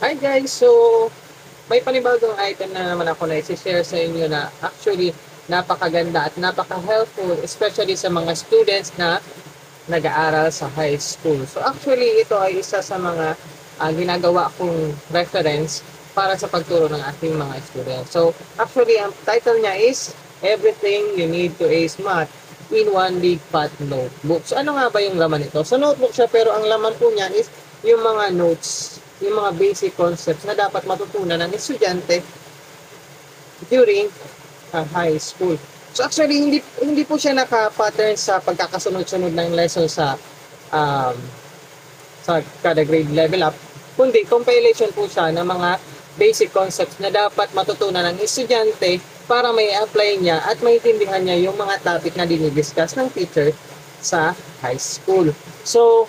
Hi guys! So, may panibagong item na naman ako na isi-share sa inyo na actually napakaganda at napaka-helpful especially sa mga students na nag-aaral sa high school. So actually ito ay isa sa mga ginagawa kong reference para sa pagturo ng ating mga students. So actually ang title niya is Everything You Need to Ace Math in One Big Fat Notebook. So ano nga ba yung laman nito? So notebook siya pero ang laman po niya is yung mga notes, yung mga basic concepts na dapat matutunan ng estudyante during high school. So actually hindi po siya naka-pattern sa pagkakasunod-sunod ng lesson um, sa kada grade level up, kundi compilation po siya ng mga basic concepts na dapat matutunan ng estudyante para may apply niya at maintindihan niya yung mga topic na dinidiscuss ng teacher sa high school. So,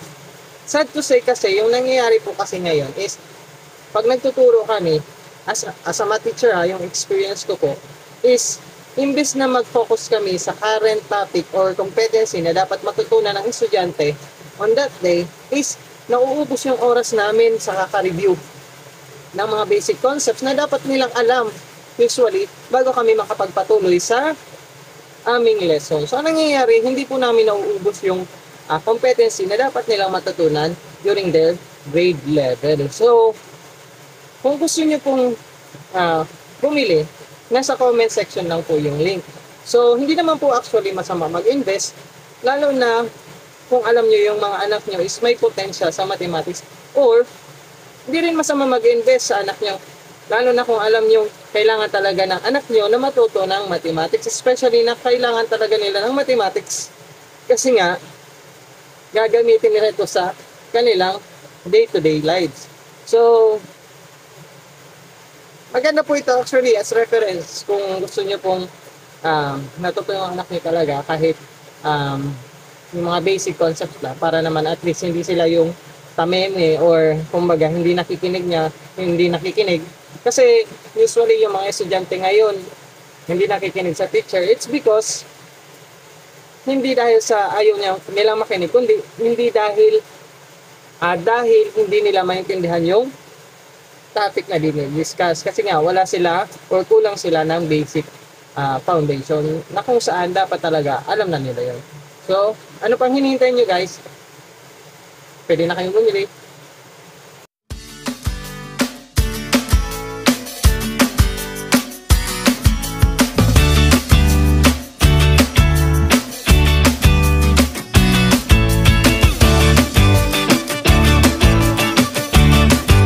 sad to say kasi, yung nangyayari po kasi ngayon is, pag nagtuturo kami, as a math teacher yung experience ko po, is, imbes na mag-focus kami sa current topic or competency na dapat matutunan ng estudyante on that day, is, nauubos yung oras namin sa kaka-review ng mga basic concepts na dapat nilang alam usually bago kami makapagpatuloy sa aming lesson. So, anong nangyayari, hindi po namin nauubos yung competency na dapat nilang matutunan during their grade level. So, kung gusto nyo pong bumili, nasa comment section lang po yung link. So, hindi naman po actually masama mag-invest, lalo na kung alam nyo yung mga anak nyo is may potential sa mathematics, or hindi rin masama mag-invest sa anak nyo, lalo na kung alam nyo kailangan talaga ng anak nyo na matuto ng mathematics, especially na kailangan talaga nila ng mathematics kasi nga gagamitin nila ito sa kanilang day-to-day lives. So, maganda po ito actually as reference kung gusto nyo pong natuto yung anak nyo talaga kahit yung mga basic concepts lang para naman at least hindi sila yung tameme or kumbaga hindi nakikinig kasi usually yung mga estudyante ngayon hindi nakikinig sa teacher. It's because hindi dahil sa ayaw nilang makinig, kundi hindi dahil hindi nila maintindihan yung topic na dinidiscuss kasi nga wala sila or kulang sila ng basic foundation na kung saan dapat talaga alam na nila yun. So, ano pang hinihintay nyo guys? Pwede na kayong bumili.